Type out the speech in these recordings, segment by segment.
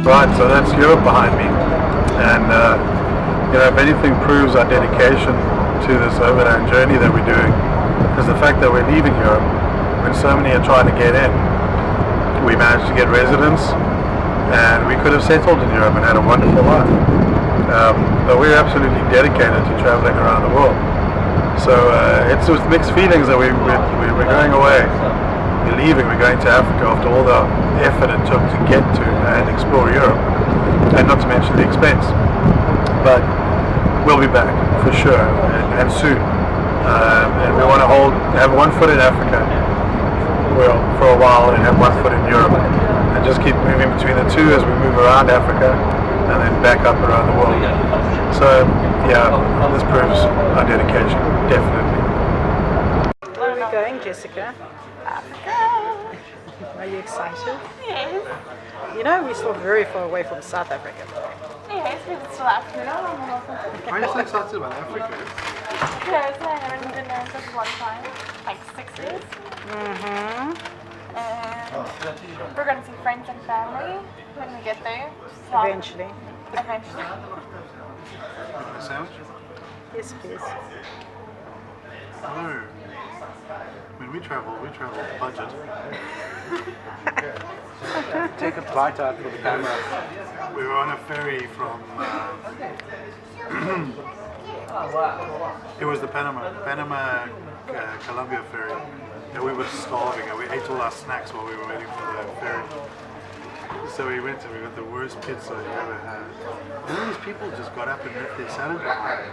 Right, so that's Europe behind me, and if anything proves our dedication to this overland journey that we're doing, is the fact that we're leaving Europe when so many are trying to get in. We managed to get residence, and we could have settled in Europe and had a wonderful life. But we're absolutely dedicated to traveling around the world. So it's with mixed feelings that we're going away. We're leaving, we're going to Africa after all the effort it took to get to and explore Europe, and not to mention the expense. But we'll be back for sure, and soon. And we want to have one foot in Africa, well, for a while, and have one foot in Europe, and just keep moving between the two as we move around Africa and then back up around the world. So yeah, this proves our dedication, definitely. Where are we going, Jessica? Africa. Are you excited? Yes. You know, we're still very far away from South Africa. Yes, but it's still Africa. Why are you so excited about Africa? Because I haven't been there just one time, like 6 years. Mm-hmm. And we're going to see friends and family when we get there. So Eventually. Eventually. A sandwich? Yes, please. No. When we travel budget. Take a flight out for the camera. We were on a ferry from it was the Panama Columbia ferry, and we were starving and we ate all our snacks while we were waiting for the ferry. So we went and we got the worst pizza you ever had. And then these people just got up and left their salad behind.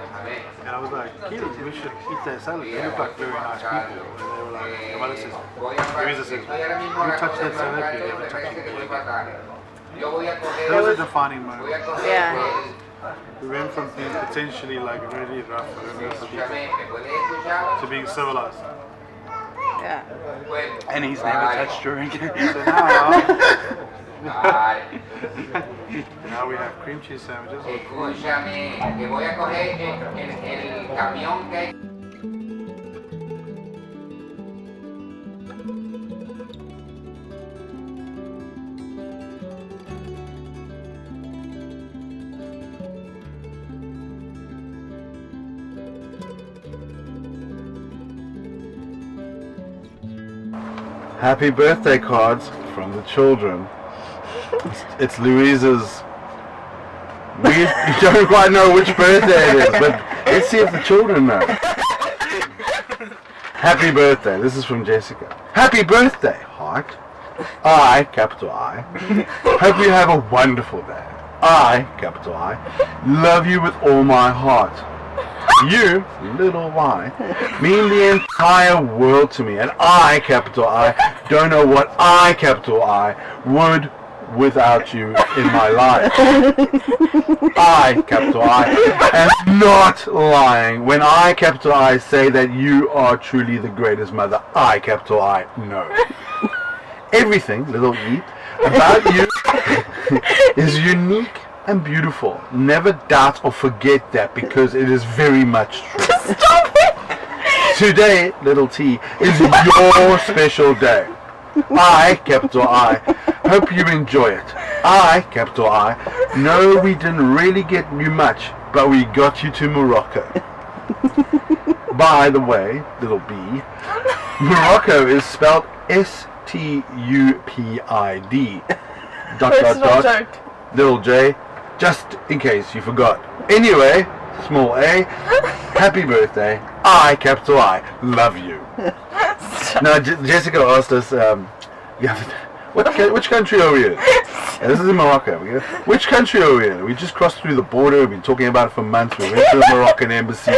And I was like, kids, we should eat their salad. They look like very nice people. And they were like, the mother says, Luisa says, you touch that salad, you never touch it again. That was a defining moment. Yeah. We went from being potentially like really rough to being civilized. Yeah. And he's never touched her again. So now, now we have cream cheese sandwiches. Happy birthday cards from the children. It's Luisa's. We don't quite know which birthday it is, but let's see if the children know. Happy birthday. This is from Jessica. Happy birthday, heart. I, capital I, hope you have a wonderful day. I, capital I, love you with all my heart. You, little y, mean the entire world to me, and I, capital I, don't know what I, capital I, would without you in my life. I, capital I, am not lying when I, capital I, say that you are truly the greatest mother I, capital I, know. Everything, little e, about you is unique and beautiful. Never doubt or forget that, because it is very much true. Stop it! Today, little t, is your special day. I, capital I, hope you enjoy it. I, capital I, know we didn't really get you much, but we got you to Morocco. By the way, little b, Morocco is spelled Stupid. Joke. Little j, just in case you forgot. Anyway, small a, happy birthday. I, capital I, love you. Now, Jessica asked us, which country are we in? Yeah, this is in Morocco. Which country are we in? We just crossed through the border. We've been talking about it for months. We went to the Moroccan embassy.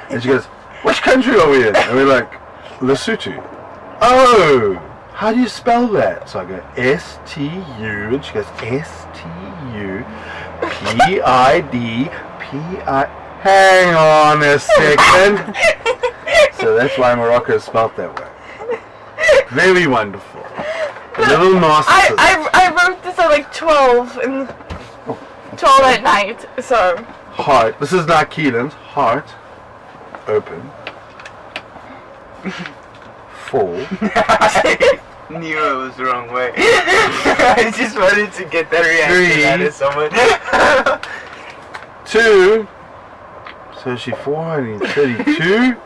And she goes, which country are we in? And we're like, Lesotho. Oh, how do you spell that? So I go, S-T-U, and she goes, S-T-U-P-I-D-P-I. Hang on a second. So that's why Morocco is spelled that way. Very wonderful. A little narcissism. I wrote this at like 12 at night, so. Heart. This is not Keelan's. Heart. Open. Full. knew it was the wrong way. I just wanted to get that reaction out of someone. 2. So she 432.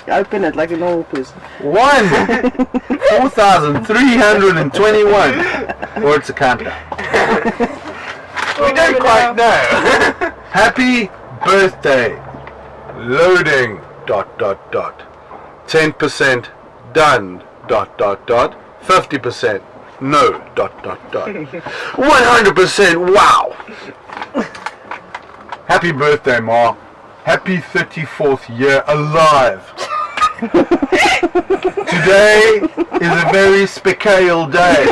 Open it like a normal person. 1. 4,321. Or it's a countdown. We don't quite know. Happy birthday. Loading. ... 10% done. ... 50% no. ... 100% wow. Happy birthday, Ma. Happy 34th year alive. Today is a very special day.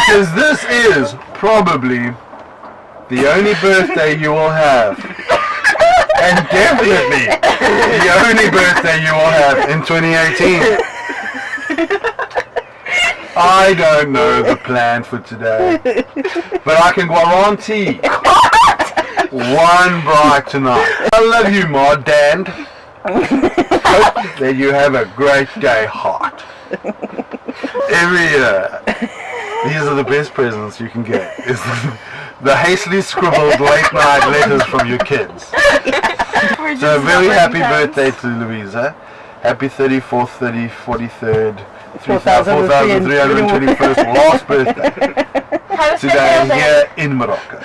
Because this is probably the only birthday you will have. And definitely the only birthday you will have in 2018. I don't know the plan for today, but I can guarantee one bright tonight. I love you, Ma, Dan. Hope that you have a great day, heart. Every year, these are the best presents you can get. Is the hastily scribbled late night letters from your kids. So very happy birthday to Luisa. Happy 34th, 30th, 43rd, 4,321st last birthday. How to say Today birthday? here in Morocco.